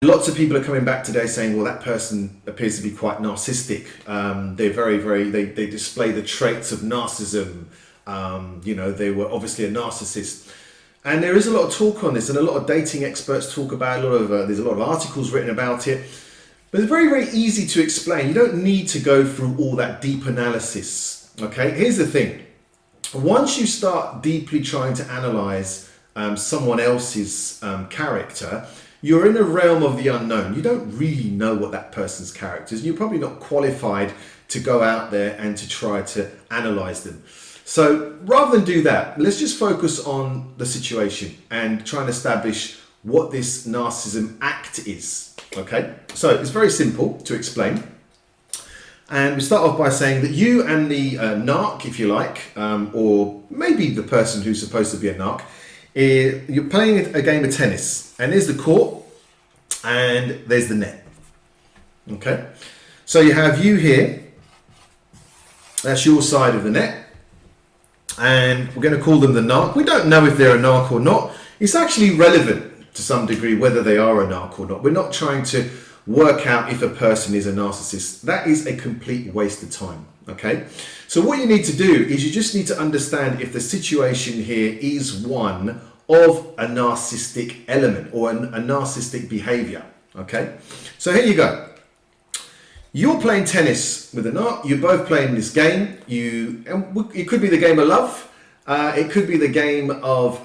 Lots of people are coming back today saying, well, that person appears to be quite narcissistic. They display the traits of narcissism. They were obviously a narcissist. And there is a lot of talk on this, and a lot of dating experts talk about there's a lot of articles written about it. But it's very, very easy to explain. You don't need to go through all that deep analysis. Okay, here's the thing. Once you start deeply trying to analyze someone else's character, you're in a realm of the unknown. You don't really know what that person's character is. You're probably not qualified to go out there and to try to analyze them. So rather than do that, let's just focus on the situation and try and establish what this narcissism act is. Okay, so it's very simple to explain. And we start off by saying that you and the narc, if you like, or maybe the person who's supposed to be a narc, you're playing a game of tennis, and there's the court and there's the net. Okay, so you have you here, that's your side of the net, and we're going to call them the narc. We don't know if they're a narc or not. It's actually relevant to some degree whether they are a narc or not. We're not trying to work out if a person is a narcissist. That is a complete waste of time. Okay, so what you need to do is you just need to understand if the situation here is one of a narcissistic element or a narcissistic behavior. Okay, so here you go. You're playing tennis with a narc. You're both playing this game. It could be the game of love. It could be the game of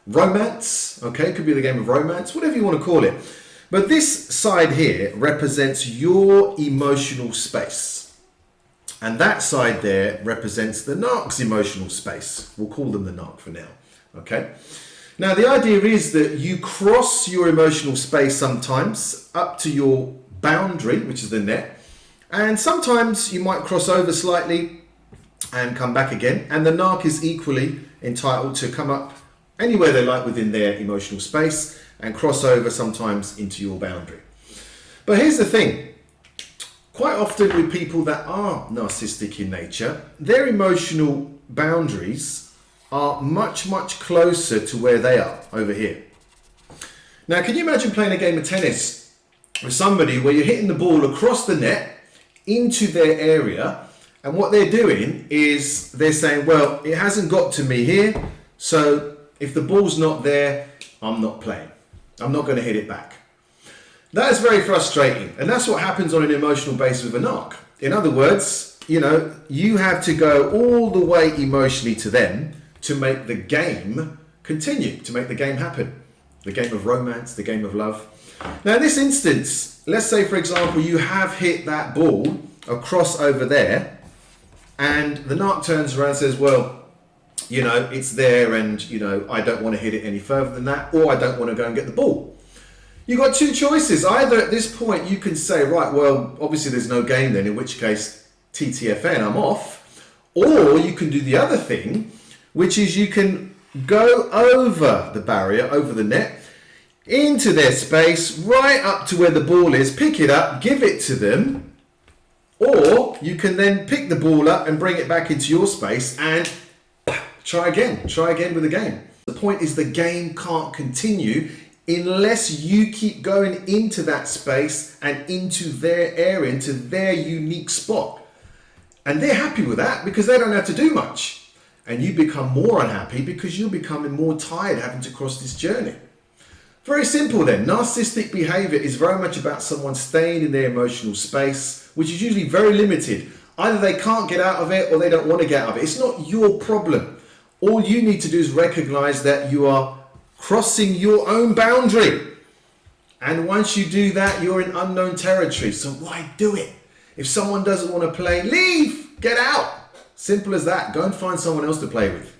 romance. Okay, it could be the game of romance, whatever you want to call it. But this side here represents your emotional space. And that side there represents the narc's emotional space. We'll call them the narc for now. Okay. Now the idea is that you cross your emotional space sometimes up to your boundary, which is the net. And sometimes you might cross over slightly and come back again. And the narc is equally entitled to come up anywhere they like within their emotional space and cross over sometimes into your boundary. But here's the thing. Quite often with people that are narcissistic in nature, their emotional boundaries are much, much closer to where they are over here. Now, can you imagine playing a game of tennis with somebody where you're hitting the ball across the net into their area, and what they're doing is they're saying, well, it hasn't got to me here, so if the ball's not there, I'm not playing. I'm not going to hit it back. That is very frustrating, and that's what happens on an emotional base with a narc. In other words, you have to go all the way emotionally to them to make the game continue, to make the game happen. The game of romance, the game of love. Now in this instance, let's say for example, you have hit that ball across over there, and the narc turns around and says, well, it's there, and I don't want to hit it any further than that, or I don't want to go and get the ball. You've got two choices. Either at this point you can say, right, well, obviously there's no game then, in which case TTFN, I'm off. Or you can do the other thing, which is you can go over the barrier, over the net, into their space, right up to where the ball is, pick it up, give it to them, or you can then pick the ball up and bring it back into your space and try again with the game. The point is the game can't continue unless you keep going into that space and into their area, into their unique spot. And they're happy with that because they don't have to do much. And you become more unhappy because you're becoming more tired having to cross this journey. Very simple then. Narcissistic behavior is very much about someone staying in their emotional space, which is usually very limited. Either they can't get out of it or they don't want to get out of it. It's not your problem. All you need to do is recognize that you are crossing your own boundary. And once you do that, you're in unknown territory. So why do it? If someone doesn't want to play, leave, get out. Simple as that. Go and find someone else to play with.